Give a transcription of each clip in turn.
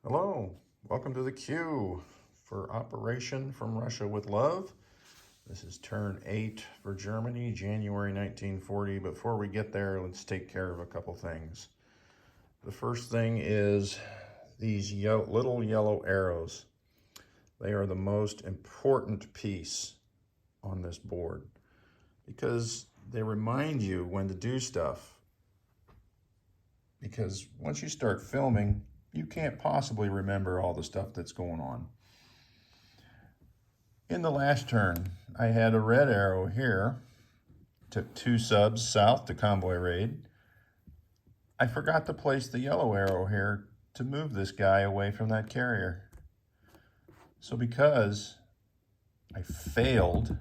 Hello, welcome to the queue for Operation from Russia with Love. This is turn 8 for Germany, January 1940. Before we get there, let's take care of a couple things. The first thing is these little yellow arrows. They are the most important piece on this board because they remind you when to do stuff. Because once you start filming, you can't possibly remember all the stuff that's going on. In the last turn, I had a red arrow here, took 2 subs south to convoy raid. I forgot to place the yellow arrow here to move this guy away from that carrier. So because I failed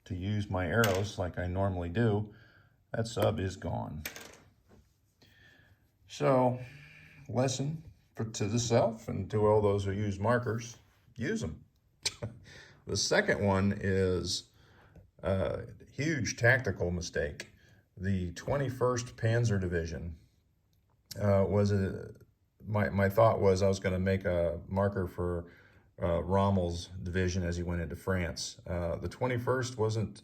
to use my arrows like I normally do, that sub is gone. So, lesson to the self and to all those who use markers, use them. The second one is a huge tactical mistake. The 21st Panzer Division my thought was I was going to make a marker for Rommel's division as he went into France. The 21st wasn't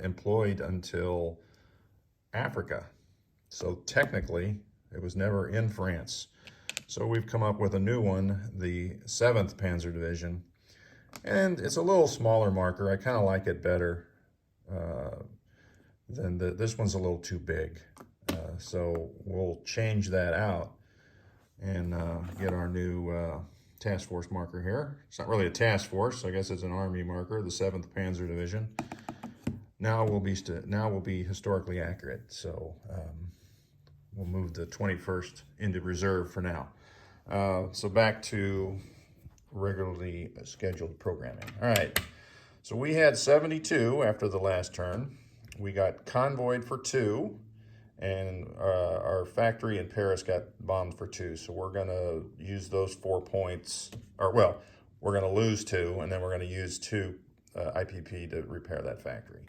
employed until Africa, so technically it was never in France. So we've come up with a new one, the 7th Panzer Division, and it's a little smaller marker. I kind of like it better than this one's a little too big. So we'll change that out and get our new task force marker here. It's not really a task force, I guess it's an army marker, the 7th Panzer Division. Now we'll be historically accurate, so we'll move the 21st into reserve for now. So back to regularly scheduled programming. All right, so we had 72 after the last turn. We got convoyed for 2, and our factory in Paris got bombed for 2. So we're gonna use those 4 points, or well, we're gonna lose 2, and then we're gonna use 2 IPP to repair that factory.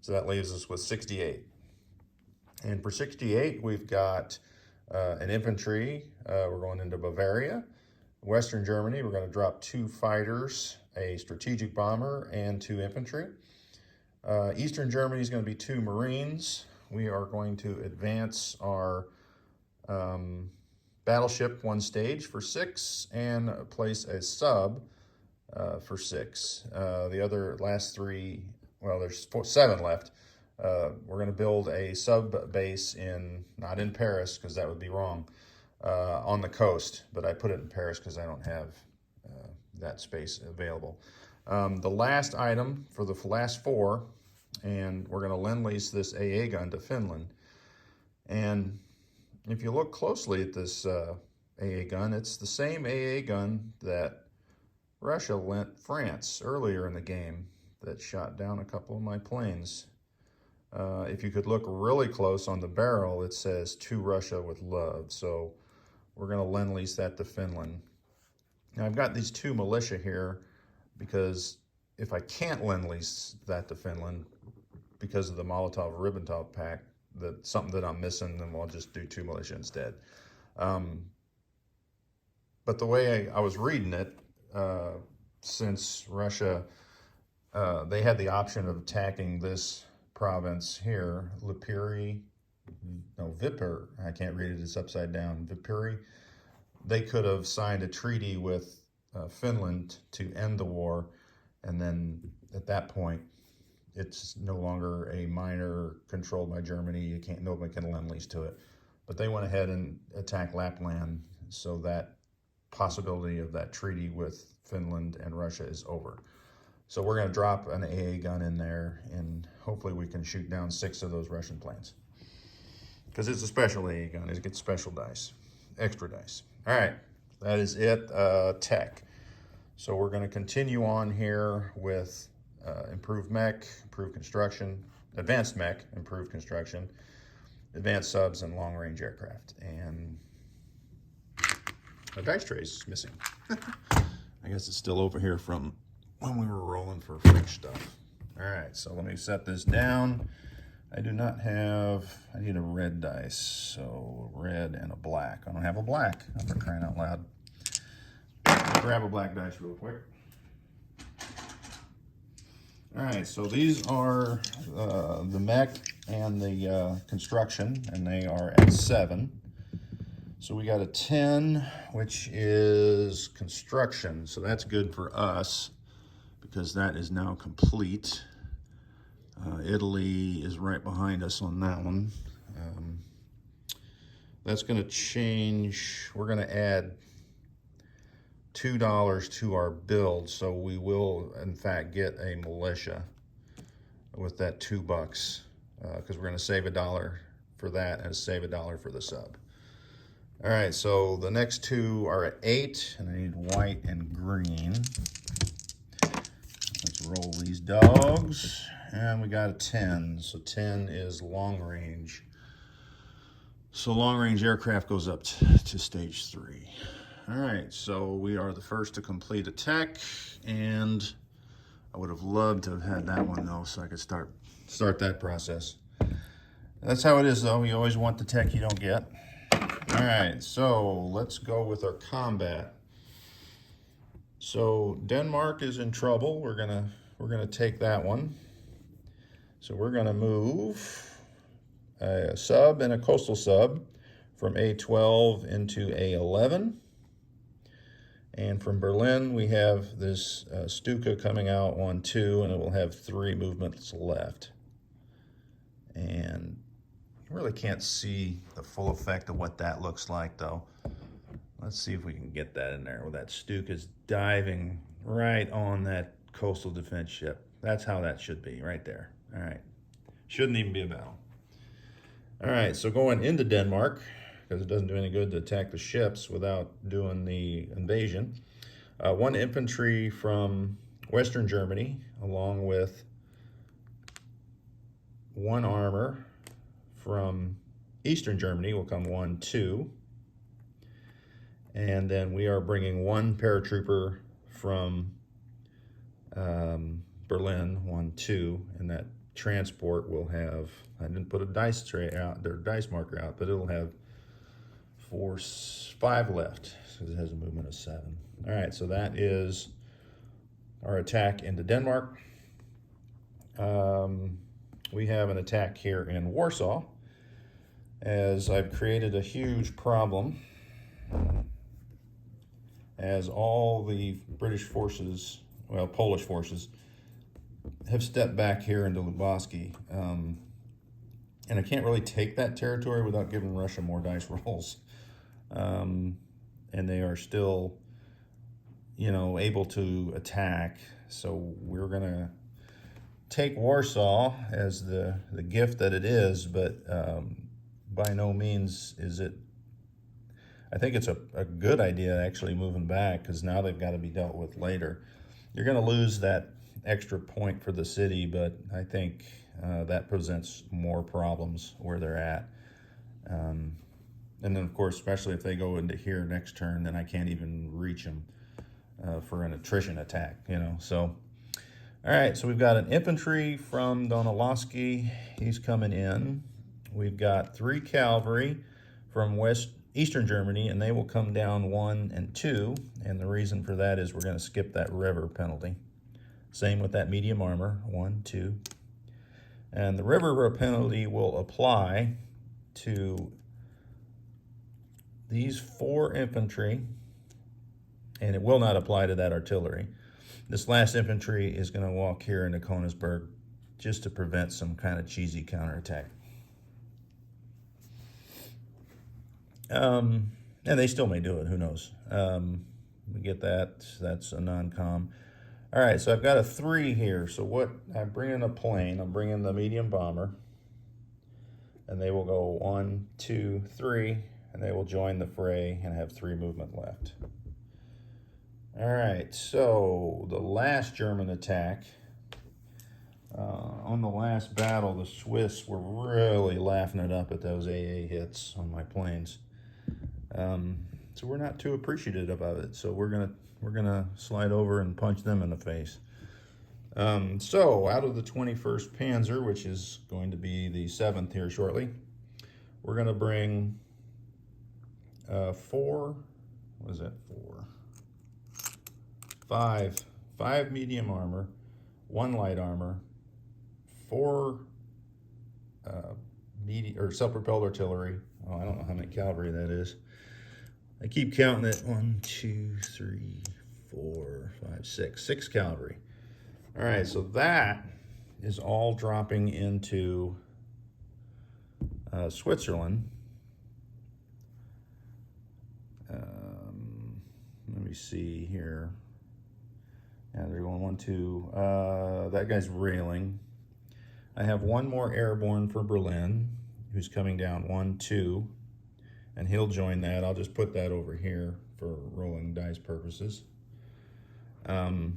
So that leaves us with 68. And for 68, we've got an infantry. We're going into Bavaria. Western Germany, we're going to drop 2 fighters, a strategic bomber, and 2 infantry. Eastern Germany is going to be 2 Marines. We are going to advance our battleship 1 stage for 6 and place a sub for 6. The other last 3, well, there's 7 left. We're going to build a sub base not in Paris, because that would be wrong, on the coast, but I put it in Paris because I don't have that space available. The last item for the last 4, and we're going to lend-lease this AA gun to Finland. And if you look closely at this AA gun, it's the same AA gun that Russia lent France earlier in the game that shot down a couple of my planes. If you could look really close on the barrel, it says "To Russia with Love." So we're going to lend-lease that to Finland. Now I've got these 2 militia here because if I can't lend-lease that to Finland because of the Molotov-Ribbentrop Pact, that's something that I'm missing, then we'll just do 2 militia instead. But the way I was reading it, since Russia, they had the option of attacking this province here, Vipur, I can't read it, it's upside down, Vipuri. They could have signed a treaty with Finland to end the war, and then at that point, it's no longer a minor controlled by Germany. Nobody can lend-lease to it. But they went ahead and attacked Lapland, so that possibility of that treaty with Finland and Russia is over. So we're going to drop an AA gun in there, and hopefully we can shoot down 6 of those Russian planes. Because it's a special AA gun. It gets special dice, extra dice. All right, that is it, tech. So we're going to continue on here with improved mech, improved construction, advanced mech, improved construction, advanced subs, and long-range aircraft. And our dice tray is missing. I guess it's still over here from when we were rolling for French stuff. All right, so let me set this down. I do not have, I need a red dice, so red and a black. I don't have a black, for crying out loud. grab a black dice real quick. All right, so these are the mech and the construction, and they are at 7. So we got a 10, which is construction. So that's good for us because that is now complete. Italy is right behind us on that one. That's going to change. We're going to add $2 to our build, so we will in fact get a militia with that $2 because we're going to save $1 for that and save $1 for the sub. All right, so the next two are at 8, and I need white and green. Let's roll these dogs, and we got a 10. So 10 is long range. So long range aircraft goes up to stage 3. All right, so we are the first to complete a tech, and I would have loved to have had that one though, so I could start that process. That's how it is though. You always want the tech you don't get. All right, so let's go with our combat. So Denmark is in trouble. We're gonna take that one. So we're gonna move a sub and a coastal sub from A12 into A11. And from Berlin, we have this Stuka coming out on 2, and it will have 3 movements left. And you really can't see the full effect of what that looks like, though. Let's see if we can get that in there where that Stuka's diving right on that coastal defense ship. That's how that should be, right there. All right. Shouldn't even be a battle. All right, so going into Denmark, because it doesn't do any good to attack the ships without doing the invasion. 1 infantry from Western Germany, along with 1 armor from Eastern Germany will come 1, 2. And then we are bringing 1 paratrooper from Berlin, 1, 2, and that transport will have, I didn't put a dice tray out, their dice marker out, but it'll have 5 left, because it has a movement of 7. All right, so that is our attack into Denmark. We have an attack here in Warsaw, as I've created a huge problem, as all the British forces, well, Polish forces, have stepped back here into Luboski. And I can't really take that territory without giving Russia more dice rolls. And they are still, you know, able to attack. So we're gonna take Warsaw as the gift that it is, but by no means is it, I think it's a good idea actually moving back, because now they've got to be dealt with later. You're gonna lose that extra point for the city, but I think that presents more problems where they're at. And then, of course, especially if they go into here next turn, then I can't even reach them for an attrition attack, you know. So, all right, so we've got an infantry from Donalowski. He's coming in. We've got 3 cavalry from Eastern Germany, and they will come down 1 and 2. And the reason for that is we're going to skip that river penalty. Same with that medium armor, 1, 2. And the river penalty will apply to these 4 infantry, and it will not apply to that artillery. This last infantry is going to walk here into Konigsberg just to prevent some kind of cheesy counterattack. And they still may do it, who knows. We get that, that's a non-com. All right, so I've got a 3 here. So what, I'm bringing a plane, I'm bringing the medium bomber, and they will go 1, 2, 3, and they will join the fray and have 3 movement left. All right, so the last German attack, on the last battle, the Swiss were really laughing it up at those AA hits on my planes. So we're not too appreciative of it. So we're gonna slide over and punch them in the face. So out of the 21st Panzer, which is going to be the 7th here shortly, we're gonna bring 4. What is that? 4. 5 medium armor, 1 light armor, 4 medium or self-propelled artillery. Oh, I don't know how many cavalry that is. I keep counting it. 1, 2, 3, 4, 5, 6. 6 cavalry. All right, so that is all dropping into Switzerland. Let me see here. Yeah, they're going 1, 2. That guy's railing. I have 1 more airborne for Berlin, who's coming down 1, 2, and he'll join that. I'll just put that over here for rolling dice purposes. So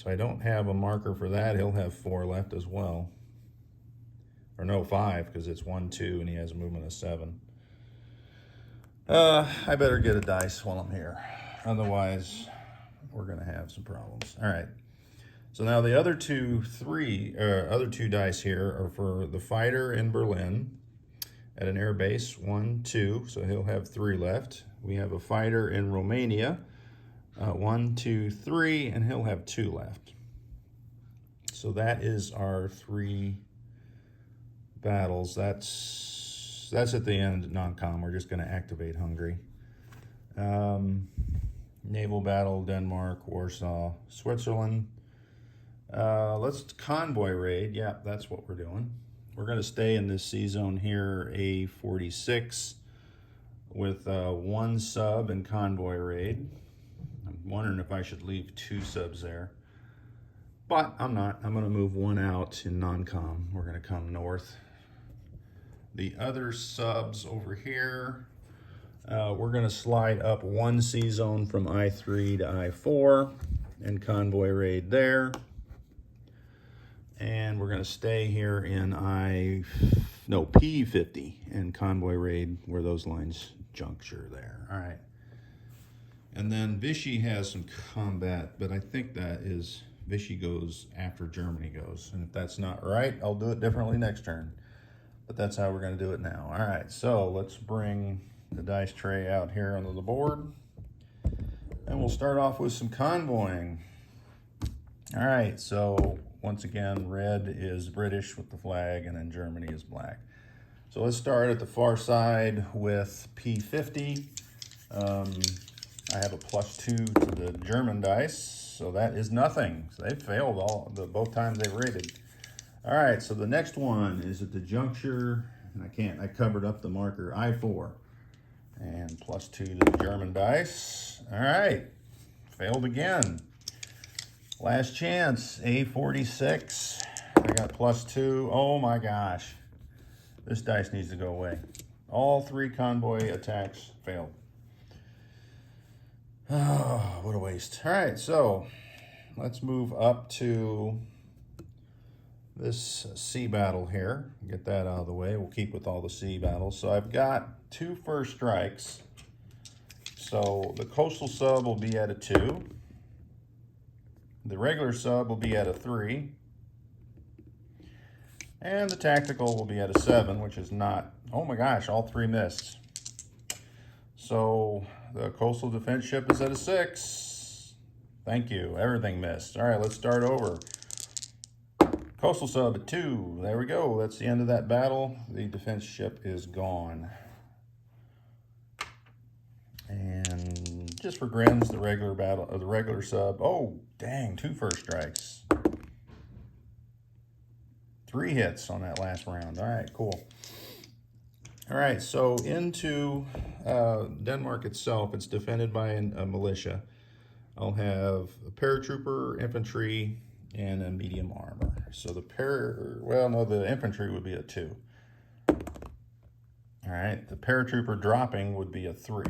I don't have a marker for that. He'll have 4 left as well. Or no, 5, because it's 1, 2, and he has a movement of 7. I better get a dice while I'm here. Otherwise, we're going to have some problems. All right. So now the other two dice here are for the fighter in Berlin at an air base, 1, 2. So he'll have 3 left. We have a fighter in Romania, 1, 2, 3, and he'll have 2 left. So that is our 3 battles. That's at the end, non-com. We're just going to activate Hungary. Naval battle, Denmark, Warsaw, Switzerland. Let's convoy raid. Yeah, that's what we're doing. We're going to stay in this sea zone here, A46, with 1 sub and convoy raid. I'm wondering if I should leave 2 subs there. But I'm not. I'm going to move 1 out in non-com. We're going to come north. The other subs over here, we're going to slide up 1 sea zone from I3 to I4 and convoy raid there. And we're going to stay here in P50 and convoy raid where those lines juncture there. All right. And then Vichy has some combat, but I think that is Vichy goes after Germany goes. And if that's not right, I'll do it differently next turn. But that's how we're going to do it now. All right, so let's bring the dice tray out here onto the board. And we'll start off with some convoying. All right, so once again, red is British with the flag, and then Germany is black. So let's start at the far side with P50. I have a +2 to the German dice, so that is nothing. So they failed both times they raided. All right, so the next one is at the juncture, and I covered up the marker, I4, and +2 to the German dice. All right, failed again. Last chance, A46, I got +2. Oh my gosh, this dice needs to go away. All 3 convoy attacks failed. Oh, what a waste. All right, so let's move up to this sea battle here. Get that out of the way. We'll keep with all the sea battles. So I've got 2 first strikes. So the coastal sub will be at a 2. The regular sub will be at a 3. And the tactical will be at a 7, which is not, oh my gosh, all 3 missed. So the coastal defense ship is at a 6. Thank you, everything missed. All right, let's start over. Coastal sub at 2. There we go. That's the end of that battle. The defense ship is gone. And just for grins, the regular sub. Oh, dang, 2 first strikes. 3 hits on that last round. All right, cool. All right, so into Denmark itself, it's defended by a militia. I'll have a paratrooper, infantry, and a medium armor. So the infantry would be a 2. All right, the paratrooper dropping would be a 3.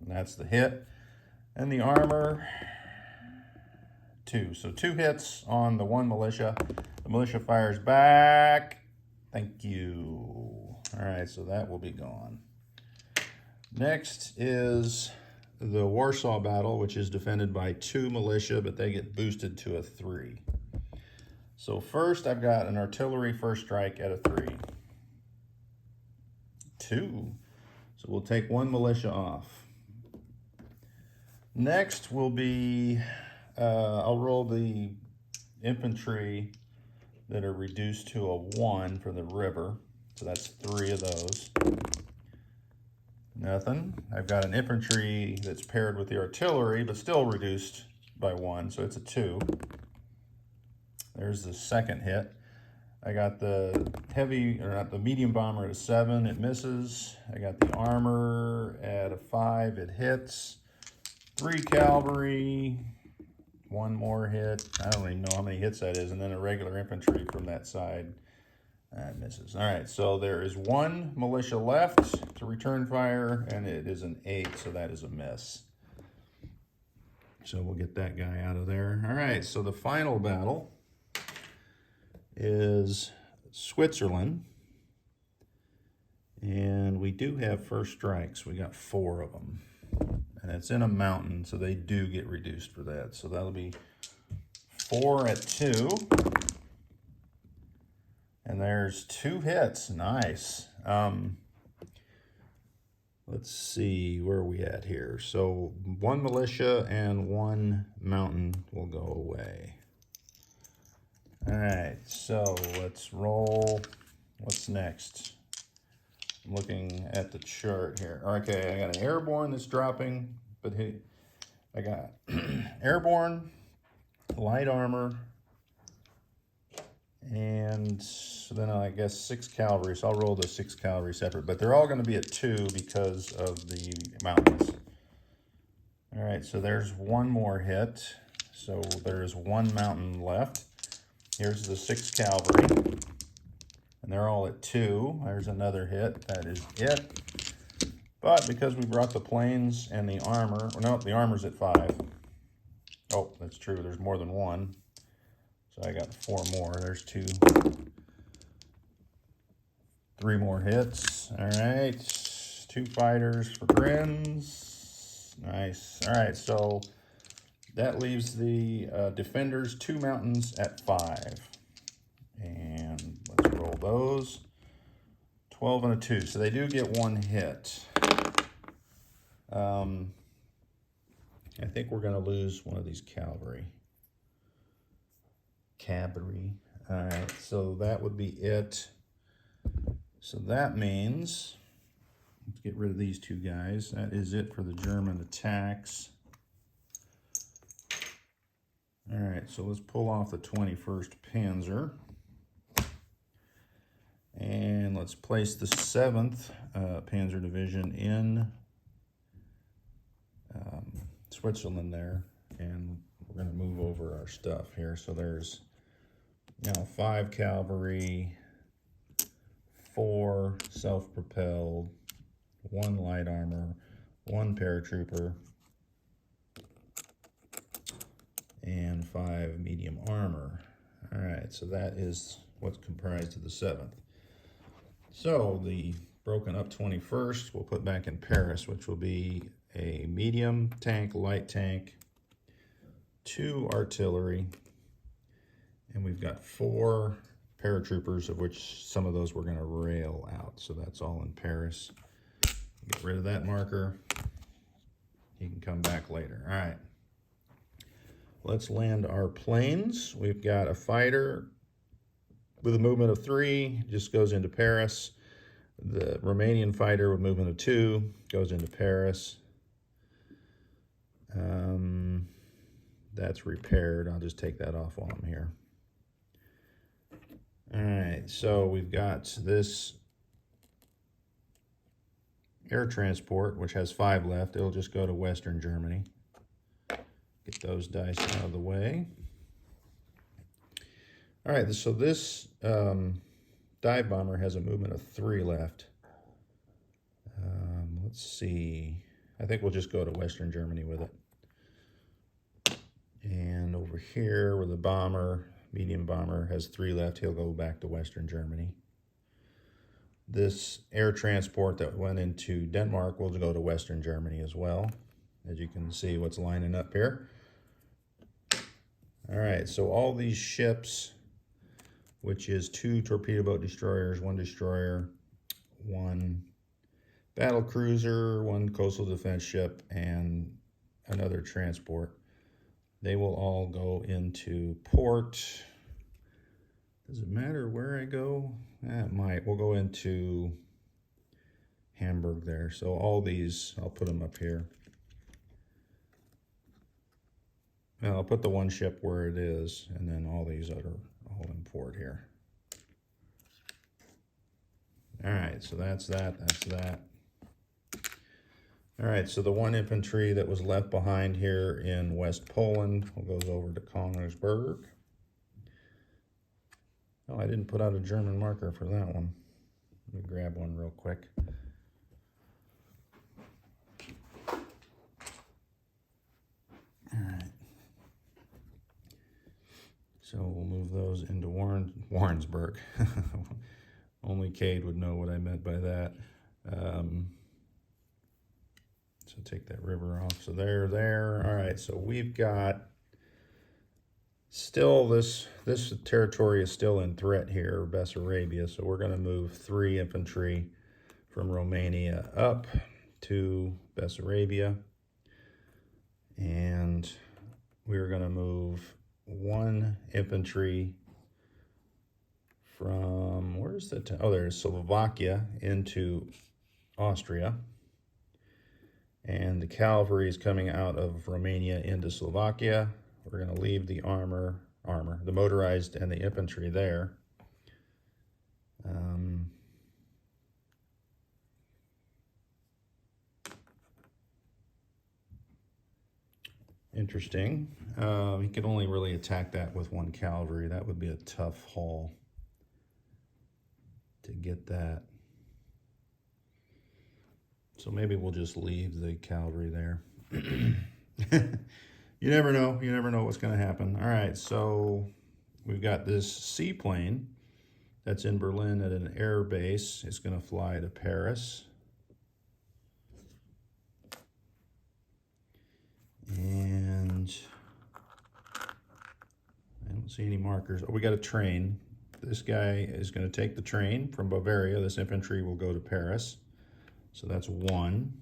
And that's the hit. And the armor, 2. So 2 hits on the 1 militia. The militia fires back. Thank you. All right, so that will be gone. Next is the Warsaw battle, which is defended by 2 militia, but they get boosted to a 3. So first, I've got an artillery first strike at a 3. 2. So we'll take 1 militia off. Next will be, I'll roll the infantry that are reduced to a 1 for the river. So that's 3 of those. Nothing. I've got an infantry that's paired with the artillery, but still reduced by 1, so it's a 2. There's the second hit. I got the the medium bomber at a 7, it misses. I got the armor at a 5, it hits. 3 cavalry, 1 more hit. I don't even know how many hits that is, and then a regular infantry from that side. That misses. All right, so there is 1 militia left to return fire, and it is an 8, so that is a miss. So we'll get that guy out of there. All right, so the final battle is Switzerland. And we do have first strikes. We got 4 of them. And it's in a mountain, so they do get reduced for that. So that'll be 4 at 2. And there's 2 hits. Nice. Let's see, where are we at here? So 1 militia and 1 mountain will go away. All right, so let's roll. What's next? I'm looking at the chart here. Okay, I got an airborne that's dropping, but I got airborne, light armor, and then I guess 6 cavalry. So I'll roll the 6 cavalry separate, but they're all going to be at 2 because of the mountains. All right, so there's 1 more hit. So there's 1 mountain left. Here's the 6 cavalry, and they're all at 2. There's another hit. That is it. But because we brought the planes and the armor, well, no, the armor's at 5. Oh, that's true. There's more than 1. So I got 4 more. There's 2. 3 more hits. All right. 2 fighters for grins. Nice. All right. So that leaves the defenders 2 mountains at 5. And let's roll those. 12 and a 2. So they do get 1 hit. I think we're going to lose one of these cavalry. All right, so that would be it. So that means, let's get rid of these 2 guys. That is it for the German attacks. All right, so let's pull off the 21st Panzer. And let's place the 7th Panzer Division in Switzerland there. And we're going to move over our stuff here. So there's, 5 cavalry, 4 self-propelled, 1 light armor, 1 paratrooper, and 5 medium armor. All right, so that is what's comprised of the 7th. So the broken up 21st we'll put back in Paris, which will be a medium tank, light tank, 2 artillery, and we've got 4 paratroopers, of which some of those we're going to rail out. So that's all in Paris. Get rid of that marker. He can come back later. All right. Let's land our planes. We've got a fighter with a movement of 3, just goes into Paris. The Romanian fighter with movement of 2 goes into Paris. That's repaired. I'll just take that off while I'm here. All right, so we've got this air transport, which has 5 left. It'll just go to Western Germany. Get those dice out of the way. All right, so this dive bomber has a movement of 3 left. Let's see. I think we'll just go to Western Germany with it. And over here where the bomber, medium bomber, has 3 left, he'll go back to Western Germany. This air transport that went into Denmark will go to Western Germany as well. As you can see what's lining up here. All right, so all these ships, which is 2 torpedo boat destroyers, 1 destroyer, 1 battle cruiser, 1 coastal defense ship, and another transport. They will all go into port. Does it matter where I go? It might. We'll go into Hamburg there. So all these, I'll put them up here. Now I'll put the one ship where it is, and then all these other all in port here. All right, so that's that, that's that. All right, so the one infantry that was left behind here in West Poland goes over to Konigsberg. Oh, I didn't put out a German marker for that one. Let me grab one real quick. All right. So we'll move those into Warrensburg. Only Cade would know what I meant by that. So take that river off. So there. All right, so we've got still this territory is still in threat here, Bessarabia. So we're going to move 3 infantry from Romania up to Bessarabia. And we're going to move 1 infantry from, where's the, there's Slovakia into Austria. And the cavalry is coming out of Romania into Slovakia. We're going to leave the the motorized and the infantry there. Interesting. He could only really attack that with 1 cavalry. That would be a tough haul to get that. So maybe we'll just leave the cavalry there. You never know. You never know what's going to happen. All right, so we've got this seaplane that's in Berlin at an air base. It's going to fly to Paris. And I don't see any markers. Oh, we got a train. This guy is going to take the train from Bavaria. This infantry will go to Paris. So that's 1.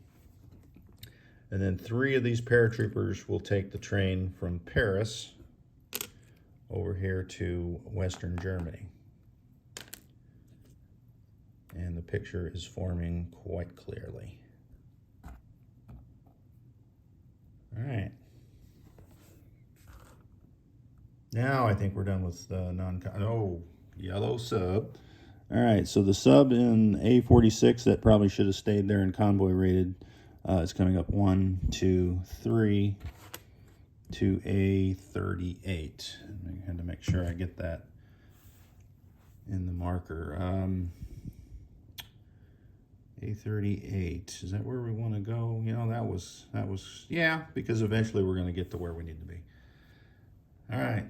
And then 3 of these paratroopers will take the train from Paris over here to Western Germany. And the picture is forming quite clearly. All right. Now I think we're done with the yellow sub. All right, so the sub in A46 that probably should have stayed there and convoy rated is coming up 1, 2, 3 to A38. I had to make sure I get that in the marker. A38, is that where we want to go? You know, that was, yeah, because eventually we're going to get to where we need to be. All right.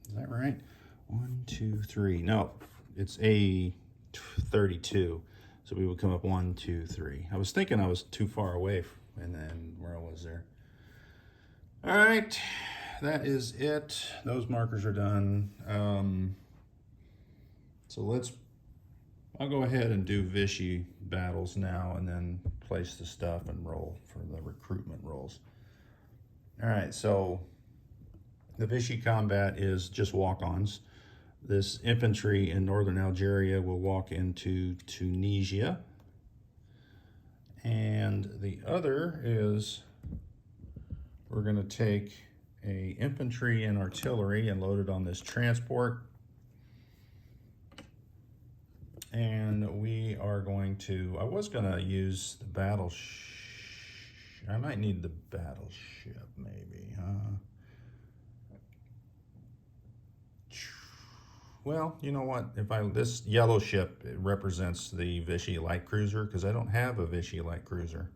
Is that right? 1, 2, 3. No, it's A32. So we would come up 1, 2, 3. I was thinking I was too far away, and then where I was there. All right, that is it. Those markers are done. So I'll go ahead and do Vichy battles now, and then place the stuff and roll for the recruitment rolls. All right, so the Vichy combat is just walk-ons. This infantry in northern Algeria will walk into Tunisia. And the other is we're going to take a infantry and artillery and load it on this transport. And we are going to, I was going to use the battleship. I might need the battleship maybe, huh? Well, you know what? This yellow ship, it represents the Vichy light cruiser, because I don't have a Vichy light cruiser.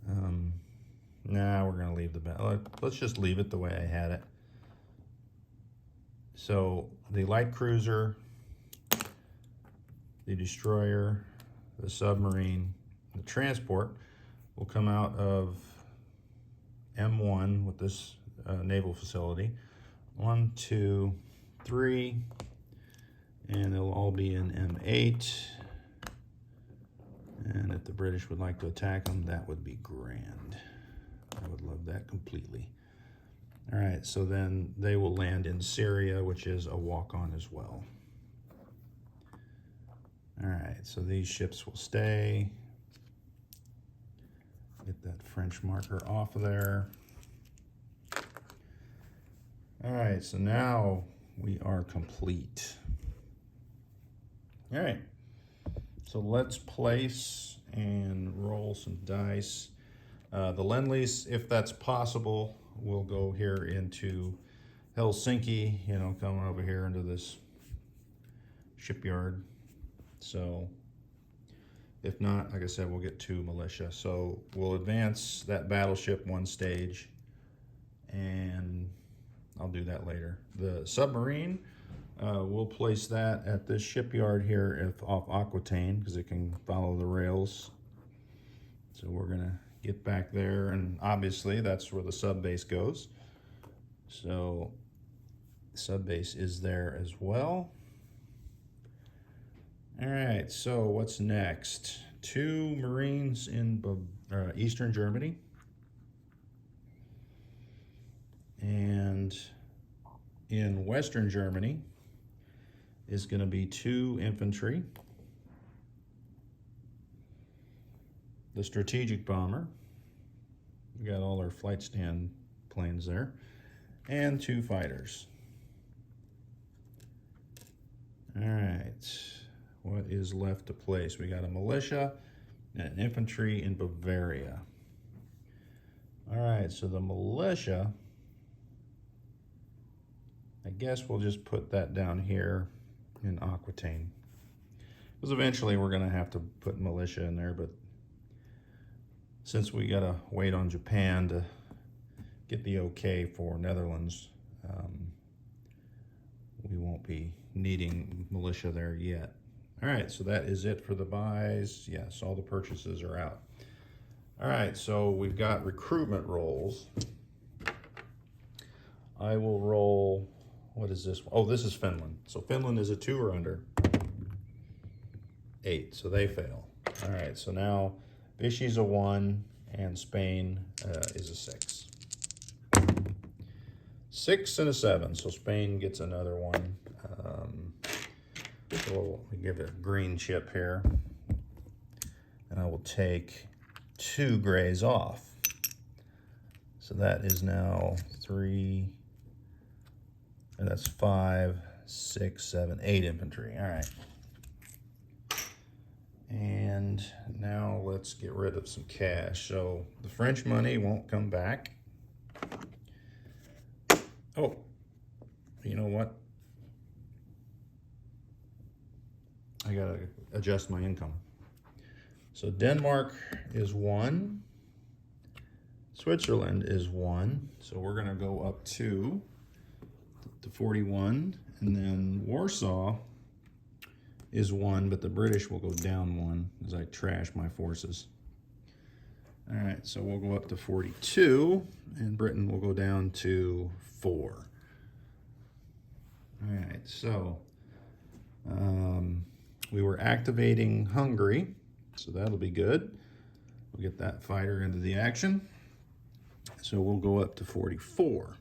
Nah, we're going to leave the battle. Let's just leave it the way I had it. So the light cruiser, the destroyer, the submarine, the transport will come out of M1 with this naval facility. 1, 2, 3, and they'll all be in M8. And if the British would like to attack them, that would be grand. I would love that completely. All right, so then they will land in Syria, which is a walk-on as well. All right, so these ships will stay. Get that French marker off of there. All right, so now we are complete. All right, so let's place and roll some dice. The Lend-Lease, if that's possible, will go here into Helsinki, you know, coming over here into this shipyard. So if not, like I said, we'll get 2 militia. So we'll advance that battleship 1 stage, and I'll do that later. The submarine, we'll place that at this shipyard here off Aquitaine, because it can follow the rails. So we're gonna get back there, and obviously that's where the sub base goes. So sub base is there as well. All right, so what's next? 2 Marines in Eastern Germany. And in Western Germany is going to be 2 infantry. The strategic bomber. We got all our flight stand planes there. And 2 fighters. All right. What is left to place? We got a militia and an infantry in Bavaria. All right, so the militia, I guess we'll just put that down here in Aquitaine. Because eventually we're going to have to put militia in there, but since we got to wait on Japan to get the okay for Netherlands, we won't be needing militia there yet. All right, so that is it for the buys. Yes, all the purchases are out. All right, so we've got recruitment rolls. I will roll, what is this? Oh, this is Finland. So Finland is a 2 or under. 8, so they fail. All right, so now Vichy's a 1 and Spain is a 6. 6 and a 7, so Spain gets another 1. So we'll give it a green chip here. And I will take 2 grays off. So that is now 3, and that's 5, 6, 7, 8 infantry. All right. And now let's get rid of some cash. So the French money won't come back. Oh, you know what? I gotta adjust my income. So Denmark is 1. Switzerland is 1. So we're gonna go up 2 to 41. And then Warsaw is 1, but the British will go down 1 as I trash my forces. All right, so we'll go up to 42, and Britain will go down to 4. All right, so we were activating Hungary, so that'll be good. We'll get that fighter into the action. So we'll go up to 44.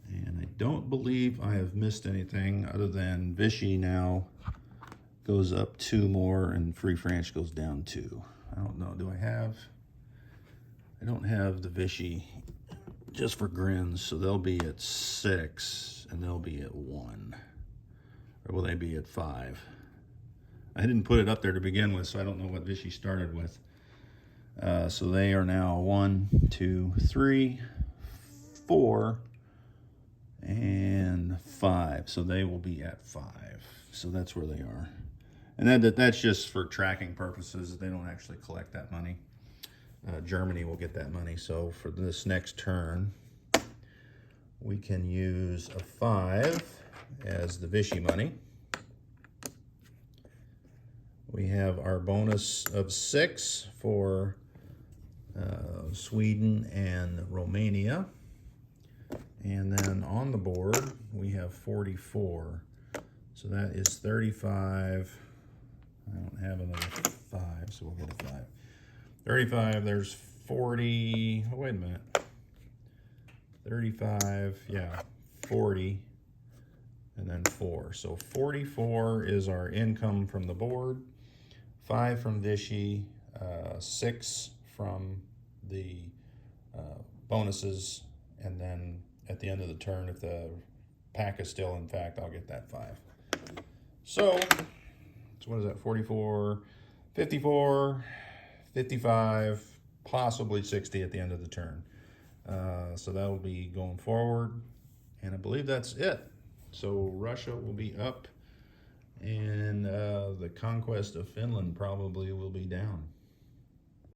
And I don't believe I have missed anything other than Vichy now goes up 2 more and Free France goes down 2. I don't know, do I have? I don't have the Vichy just for grins, so they'll be at 6 and they'll be at 1. Or will they be at 5? I didn't put it up there to begin with, so I don't know what Vichy started with. So they are now 1, 2, 3, 4, and 5. So they will be at 5. So that's where they are. And that's just for tracking purposes. They don't actually collect that money. Germany will get that money. So for this next turn, we can use a 5 as the Vichy money. We have our bonus of 6 for Sweden and Romania. And then on the board, we have 44. So that is 35, I don't have another 5, so we'll get a 5. 35, there's 40, oh, wait a minute. 35, yeah, 40, and then 4. So 44 is our income from the board, 5 from Vichy, 6 from the bonuses, and then at the end of the turn, if the pack is still in fact, I'll get that 5. So what is that, 44, 54, 55, possibly 60 at the end of the turn. So that'll be going forward, and I believe that's it. So Russia will be up, and the conquest of Finland probably will be down.